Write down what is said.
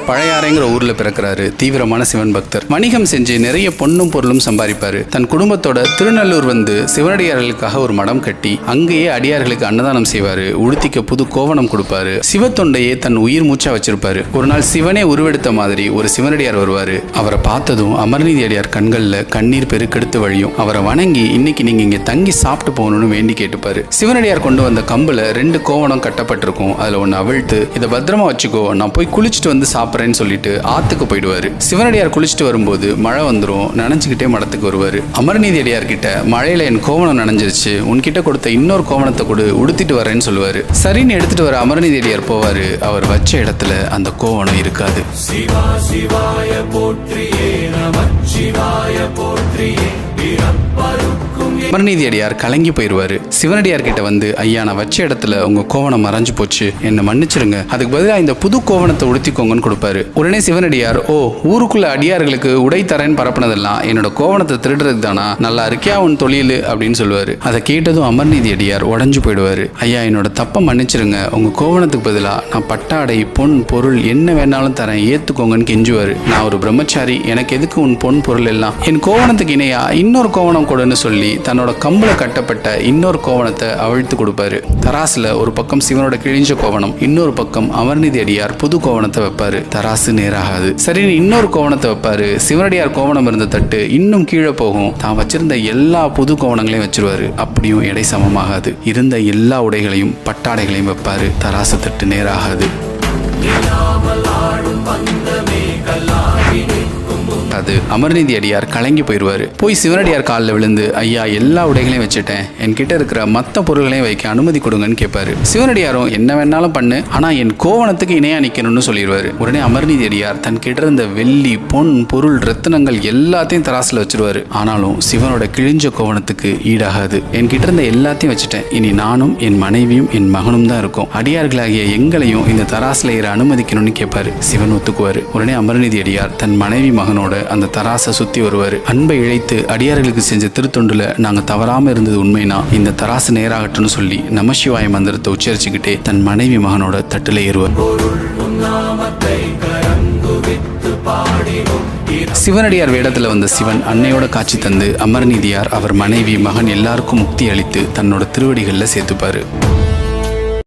பழையாறைங்கிற ஊர்ல பிறக்கிறாரு. தீவிரமான சிவன் பக்தர். வணிகம் செஞ்சு நிறைய பொண்ணும் பொருளும் சம்பாதிப்பாரு. தன் குடும்பத்தோட திருநள்ளூர் வந்து சிவனடியார்களுக்காக ஒரு மடம் கட்டி அங்கேயே அடியார்களுக்கு அன்னதானம் செய்வாரு. உடுத்திக்க புது கோவணம் கொடுப்பாரு. சிவத்தொண்டையே தன் உயிர் மூச்சா வச்சிருப்பாரு. ஒரு நாள் சிவனே உருவெடுத்த மாதிரி ஒரு சிவனடியார் வருவாரு. அவரை பார்த்ததும் அமர்நீதி அடியார் கண்கள்ல கண்ணீர் பெருக்கெடுத்து வழியும். அவரை வணங்கி இன்னைக்கு நீங்க இங்க தங்கி சாப்பிட்டு போகணும்னு வேண்டி கேட்டுப்பாரு. சிவனடியார் கொண்டு வந்த கம்புல 2 கோவணம் கட்டப்பட்டிருக்கும். அதுல ஒன்னு அவிழ்த்து இதை பத்திரமா வச்சுக்கோ, நான் போய் குளிச்சுட்டு வந்து சாப்பிட்றேன்னு சொல்லிட்டு ஆத்துக்கு போயிடுவாரு. சிவனடியார் குளிச்சுட்டு வரும்போது மழை வந்துடும். நனைஞ்சுக்கிட்டே மடத்துக்கு வருவாரு. அமர்நீதி அடியார் கிட்ட மழையில என் கோவணம் நனைஞ்சிருச்சு, உன்கிட்ட கொடுத்த இன்னொரு கோவணத்தை கொடு, உடுத்திட்டு வரேன்னு சொல்லுவாரு. சரின்னு எடுத்துட்டு வர அமர்நீதி அடியார் போவாரு. அவர் வச்ச இடத்துல அந்த கோவணம் இருக்காது. சிவா சிவாய போற்றியே நமச்சிவாய போற்றியே. அமர்நீதி அடியார் கலங்கி போயிடுவாரு. சிவனடியார் கிட்ட வந்து, ஐயா நான் வச்ச இடத்துல உங்க கோவணம் மறைஞ்சு போச்சு, என்ன மன்னிச்சிருங்க, அதுக்கு பதிலாக இந்த புது கோவணத்தை உடுத்திக்கோங்கன்னு கொடுப்பாரு. உடனே சிவனடியார், ஓ ஊருக்குள்ள அடியார்களுக்கு உடை தரேன்னு பரப்புனதெல்லாம் என்னோட கோவணத்தை திருடுறதுக்கு தானா, நல்லா இருக்கியா உன் தொழில் அப்படின்னு சொல்லுவாரு. அதை கேட்டதும் அமர்நீதி அடியார் உடஞ்சு போயிடுவாரு. ஐயா என்னோட தப்பை மன்னிச்சிருங்க, உங்க கோவணத்துக்கு பதிலாக நான் பட்டாடை பொன் பொருள் என்ன வேணாலும் தரேன், ஏத்துக்கோங்கன்னு கெஞ்சுவாரு. நான் ஒரு பிரம்மச்சாரி, எனக்கு எதுக்கு உன் பொன் பொருள் எல்லாம், என் கோவணத்துக்கு இணையா இன்னொரு கோவணம் கொடுன்னு சொல்லி தன்னோட கம்புல கட்டப்பட்ட இன்னொரு கோவணத்தை அவிழ்த்து கொடுப்பாரு. தராசுல ஒரு பக்கம் சிவனோட கிழிஞ்ச கோவணம், இன்னொரு பக்கம் அமர்நீதி அடியார் புது கோவணத்தை வைப்பாரு. தராசு நேராகாது. சரின்னு இன்னொரு கோவணத்தை வைப்பாரு. சிவனடியார் கோவணம் இருந்த தட்டு இன்னும் கீழே போகும். தான் வச்சிருந்த எல்லா புது கோவணங்களையும் வச்சிருவாரு. அப்படியும் எடை சமமாகாது. இருந்த எல்லா உடைகளையும் பட்டாடைகளையும் வைப்பாரு. தராசு தட்டு நேராகாது. அது அமர்நீதி அடியார் கலங்கி போயிடுவாரு. போய் சிவனடியார் காலில் விழுந்து, ஐயா எல்லா உடைகளையும் வச்சுட்டேன், என்கிட்ட இருக்கிற மற்ற பொருள்களையும் வைக்க அனுமதி கொடுங்கன்னு கேட்பாரு. சிவனடியாரும் என்ன வேணாலும் பண்ணு, ஆனா என் கோவணத்துக்கு இணையா நிக்கணும்னு சொல்லிடுவாரு. உடனே அமர்நீதி அடியார் தன் கிட்ட இருந்த வெள்ளி பொன் பொருள் ரத்தினங்கள் எல்லாத்தையும் தராசுல வச்சிருவாரு. ஆனாலும் சிவனோட கிழிஞ்ச கோவணத்துக்கு ஈடாகாது. என்கிட்ட இருந்த எல்லாத்தையும் வச்சுட்டேன், இனி நானும் என் மனைவியும் என் மகனும் தான் இருக்கும், அடியார்களாகிய எங்களையும் இந்த தராசுல ஏற அனுமதிக்கணும்னு கேட்பாரு. சிவன் ஒத்துக்குவாரு. உடனே அமர்நீதி அடியார் தன் மனைவி மகனோட அந்த தராசை சுத்தி வருவாரு. அன்பை இழைத்து அடியார்களுக்கு செஞ்ச திருத்தொண்டுல நாங்க தவறாம இருந்தது உண்மைனா இந்த தராசு நேராகட்டும்னு சொல்லி நமசிவாய மந்திரத்தை உச்சரிச்சுக்கிட்டே தன் மனைவி மகனோட தட்டுல ஏறுவார். சிவனடியார் வேடத்துல வந்த சிவன் அன்னையோட காட்சி தந்து அமர்நீதியார் அவர் மனைவி மகன் எல்லாருக்கும் முக்தி அளித்து தன்னோட திருவடிகள்ல சேர்த்துப்பாரு.